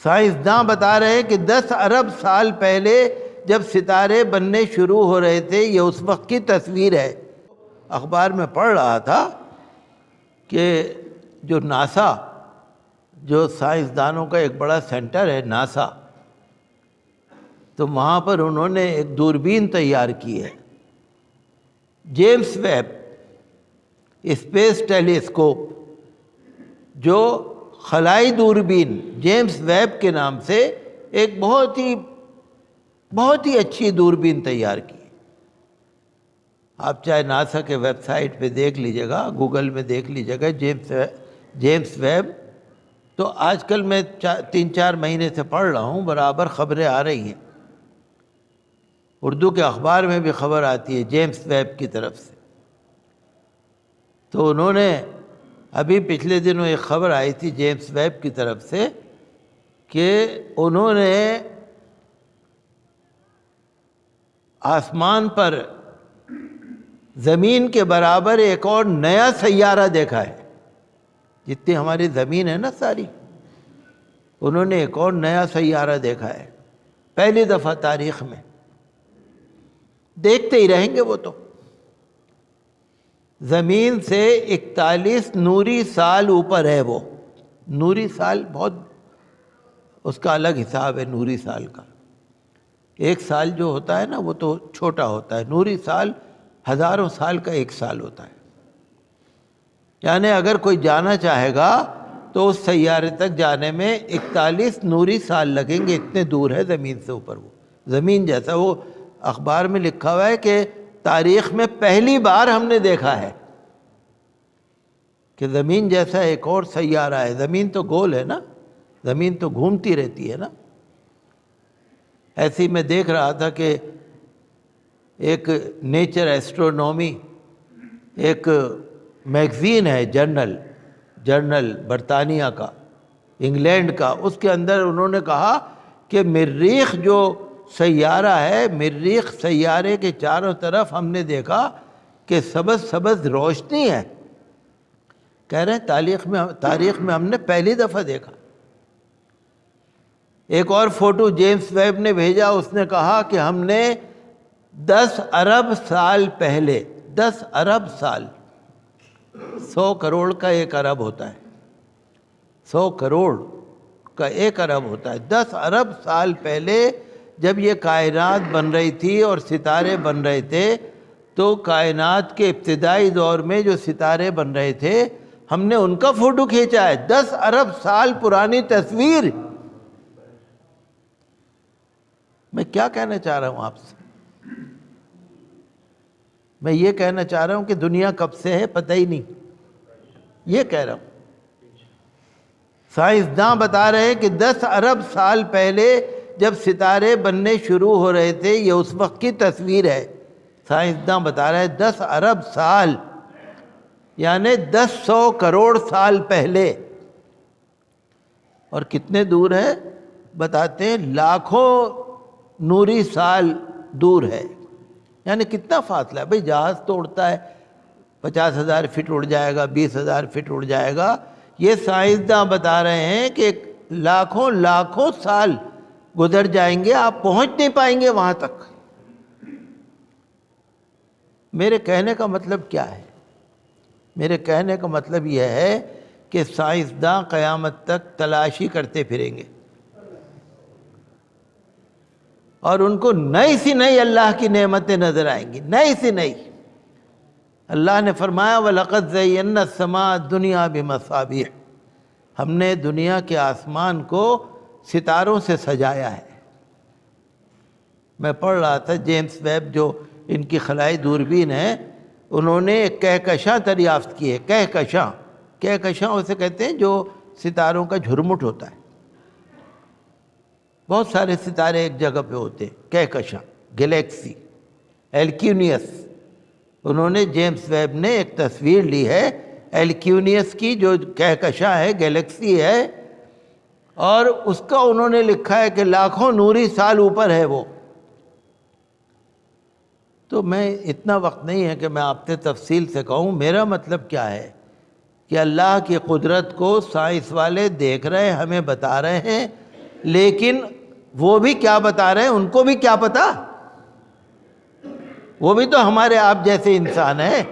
سائنسداں بتا رہے ہیں کہ 10 ارب سال پہلے جب ستارے بننے شروع ہو رہے تھے، یہ اس وقت کی تصویر ہے۔ اخبار میں پڑھ رہا تھا کہ جو ناسا، جو سائنسدانوں کا ایک بڑا سینٹر ہے ناسا، تو وہاں پر انہوں نے ایک دوربین تیار کی ہے، جیمس ویب اسپیس ٹیلیسکوپ، جو خلائی دوربین جیمس ویب کے نام سے ایک بہت ہی اچھی دوربین تیار کی۔ آپ چاہے ناسا کے ویب سائٹ پہ دیکھ لیجیے گا، گوگل میں دیکھ لیجیے گا جیمس ویب۔ تو آج کل میں 3-4 مہینے سے پڑھ رہا ہوں، برابر خبریں آ رہی ہیں، اردو کے اخبار میں بھی خبر آتی ہے جیمس ویب کی طرف سے۔ تو انہوں نے ابھی پچھلے دنوں ایک خبر آئی تھی جیمس ویب کی طرف سے کہ انہوں نے آسمان پر زمین کے برابر ایک اور نیا سیارہ دیکھا ہے۔ جتنی ہماری زمین ہے نا ساری، انہوں نے ایک اور نیا سیارہ دیکھا ہے، پہلی دفعہ تاریخ میں۔ دیکھتے ہی رہیں گے وہ تو۔ زمین سے 41 نوری سال اوپر ہے وہ۔ نوری سال بہت، اس کا الگ حساب ہے نوری سال کا۔ ایک سال جو ہوتا ہے نا وہ تو چھوٹا ہوتا ہے، نوری سال ہزاروں سال کا ایک سال ہوتا ہے۔ یعنی اگر کوئی جانا چاہے گا تو اس سیارے تک جانے میں 41 نوری سال لگیں گے، اتنے دور ہے زمین سے اوپر وہ۔ زمین جیسا، وہ اخبار میں لکھا ہوا ہے کہ تاریخ میں پہلی بار ہم نے دیکھا ہے کہ زمین جیسا ایک اور سیارہ ہے۔ زمین تو گول ہے نا، زمین تو گھومتی رہتی ہے نا۔ ایسے ہی میں دیکھ رہا تھا کہ ایک نیچر ایسٹرونومی ایک میگزین ہے، جرنل برطانیہ کا، انگلینڈ کا، اس کے اندر انہوں نے کہا کہ مریخ جو سیارہ ہے، مریخ سیارے کے چاروں طرف ہم نے دیکھا کہ سبز سبز روشنی ہے۔ کہہ رہے ہیں تاریخ میں ہم نے پہلی دفعہ دیکھا۔ ایک اور فوٹو جیمس ویب نے بھیجا، اس نے کہا کہ ہم نے 10 ارب سال پہلے، 10 ارب سال، 100 کروڑ کا 1 ارب ہوتا ہے، 100 کروڑ کا 1 ارب ہوتا ہے، 10 ارب سال پہلے جب یہ کائنات بن رہی تھی اور ستارے بن رہے تھے، تو کائنات کے ابتدائی دور میں جو ستارے بن رہے تھے ہم نے ان کا فوٹو کھینچا ہے۔ 10 ارب سال پرانی تصویر۔ میں کیا کہنا چاہ رہا ہوں آپ سے؟ میں یہ کہنا چاہ رہا ہوں کہ دنیا کب سے ہے پتہ ہی نہیں، یہ کہہ رہا ہوں۔ سائنسداں بتا رہے ہیں کہ 10 ارب سال پہلے جب ستارے بننے شروع ہو رہے تھے، یہ اس وقت کی تصویر ہے۔ سائنسداں بتا رہے ہیں 10 ارب سال، یعنی 100 کروڑ سال پہلے۔ اور کتنے دور ہے بتاتے ہیں، لاکھوں نوری سال دور ہے۔ یعنی کتنا فاصلہ ہے بھئی، جہاز تو اڑتا ہے 50,000 فٹ اڑ جائے گا، 20,000 فٹ اڑ جائے گا۔ یہ سائنسداں بتا رہے ہیں کہ لاکھوں سال گزر جائیں گے، آپ پہنچ نہیں پائیں گے وہاں تک۔ میرے کہنے کا مطلب کیا ہے؟ میرے کہنے کا مطلب یہ ہے کہ سائنسداں قیامت تک تلاشی کرتے پھریں گے، اور ان کو نئی سی نئی اللہ کی نعمتیں نظر آئیں گی، نئی سی نئی۔ اللہ نے فرمایا وَلَقَدْ زَيَّنَّا السَّمَاءَ الدُّنْيَا بِمَصَابِيحَ، ہم نے دنیا کے آسمان کو ستاروں سے سجایا ہے۔ میں پڑھ رہا تھا جیمس ویب جو ان کی خلائی دوربین ہے، انہوں نے ایک کہکشاں دریافت کی ہے۔ کہکشاں اسے کہتے ہیں جو ستاروں کا جھرمٹ ہوتا ہے۔ بہت سارے ستارے ایک جگہ پہ ہوتے ہیں، کہکشاں، گلیکسی، ایلکیونیس۔ انہوں نے جیمس ویب نے ایک تصویر لی ہے ایلکیونیس کی، جو کہکشاں ہے، گلیکسی ہے، اور اس کا انہوں نے لکھا ہے کہ لاکھوں نوری سال اوپر ہے وہ۔ تو میں اتنا وقت نہیں ہے کہ میں آپ سے تفصیل سے کہوں، میرا مطلب کیا ہے کہ اللہ کی قدرت کو سائنس والے دیکھ رہے ہیں، ہمیں بتا رہے ہیں، لیکن وہ بھی کیا بتا رہے ہیں، ان کو بھی کیا پتا، وہ بھی تو ہمارے آپ جیسے انسان ہیں،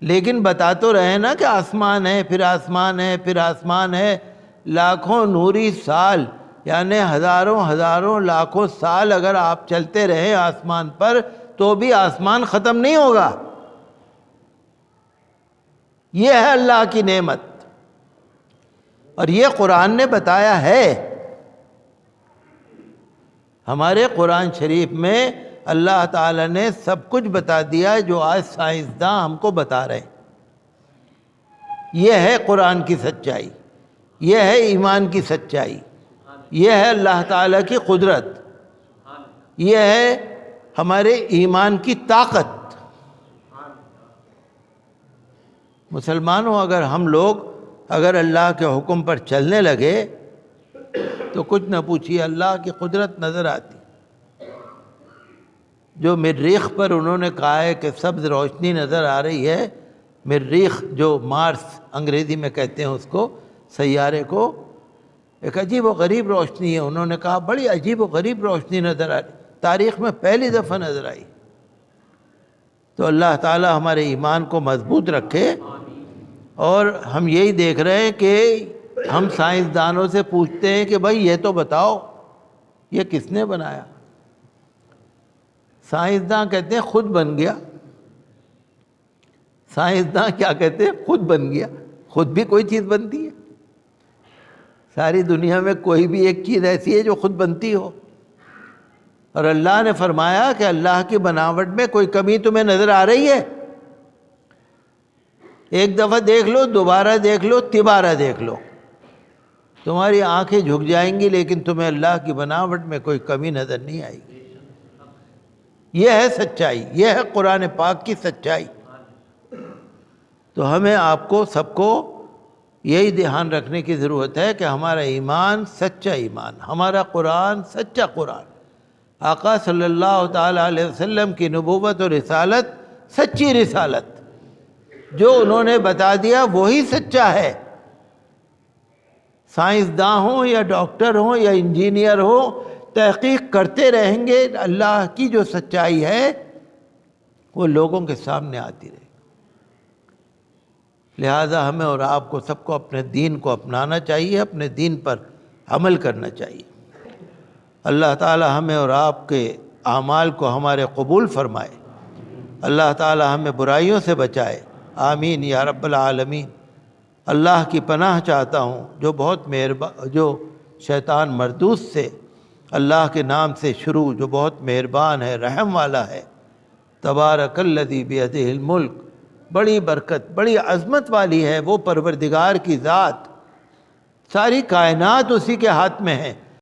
لیکن بتا تو رہے نا کہ آسمان ہے، پھر آسمان ہے، پھر آسمان ہے، لاکھوں نوری سال، یعنی ہزاروں لاکھوں سال اگر آپ چلتے رہے آسمان پر تو بھی آسمان ختم نہیں ہوگا۔ یہ ہے اللہ کی نعمت، اور یہ قرآن نے بتایا ہے۔ ہمارے قرآن شریف میں اللہ تعالیٰ نے سب کچھ بتا دیا جو آج سائنسداں ہم کو بتا رہے ہیں۔ یہ ہے قرآن کی سچائی، یہ ہے ایمان کی سچائی، یہ ہے اللہ تعالیٰ کی قدرت، یہ ہے ہمارے ایمان کی طاقت۔ مسلمانوں، اگر ہم لوگ اگر اللہ کے حکم پر چلنے لگے تو کچھ نہ پوچھیے اللہ کی قدرت نظر آتی۔ جو مریخ پر انہوں نے کہا ہے کہ سبز روشنی نظر آ رہی ہے، مریخ جو مارس انگریزی میں کہتے ہیں اس کو، سیارے کو، ایک عجیب و غریب روشنی ہے، انہوں نے کہا بڑی عجیب و غریب روشنی نظر آ رہی، تاریخ میں پہلی دفعہ نظر آئی۔ تو اللہ تعالی ہمارے ایمان کو مضبوط رکھے، اور ہم یہی دیکھ رہے ہیں کہ ہم سائنسدانوں سے پوچھتے ہیں کہ بھائی یہ تو بتاؤ یہ کس نے بنایا؟ سائنسداں کہتے ہیں خود بن گیا۔ سائنسداں کیا کہتے ہیں؟ خود بن گیا۔ خود بھی کوئی چیز بنتی ہے؟ ساری دنیا میں کوئی بھی ایک چیز ایسی ہے جو خود بنتی ہو؟ اور اللہ نے فرمایا کہ اللہ کی بناوٹ میں کوئی کمی تمہیں نظر آ رہی ہے؟ ایک دفعہ دیکھ لو، دوبارہ دیکھ لو، تیبارہ دیکھ لو، تمہاری آنکھیں جھک جائیں گی، لیکن تمہیں اللہ کی بناوٹ میں کوئی کمی نظر نہیں آئے گی۔ یہ ہے سچائی، یہ ہے قرآن پاک کی سچائی۔ تو ہمیں آپ کو سب کو یہی دھیان رکھنے کی ضرورت ہے کہ ہمارا ایمان سچا ایمان، ہمارا قرآن سچا قرآن، آقا صلی اللہ تعالیٰ علیہ وسلم کی نبوت اور رسالت سچی رسالت، جو انہوں نے بتا دیا وہی سچا ہے۔ سائنسداں ہوں یا ڈاکٹر ہوں یا انجینئر ہوں، تحقیق کرتے رہیں گے، اللہ کی جو سچائی ہے وہ لوگوں کے سامنے آتی رہے۔ لہذا ہمیں اور آپ کو سب کو اپنے دین کو اپنانا چاہیے، اپنے دین پر عمل کرنا چاہیے۔ اللہ تعالی ہمیں اور آپ کے اعمال کو ہمارے قبول فرمائے، اللہ تعالی ہمیں برائیوں سے بچائے، آمین یا رب العالمین۔ اللہ کی پناہ چاہتا ہوں جو بہت جو شیطان مردود سے، اللہ کے نام سے شروع، جو بہت مہربان ہے، رحم والا ہے۔ تبارک الذی بیدہ الملک، بڑی برکت، بڑی عظمت والی ہے وہ پروردگار کی ذات، ساری کائنات اسی کے ہاتھ میں ہے۔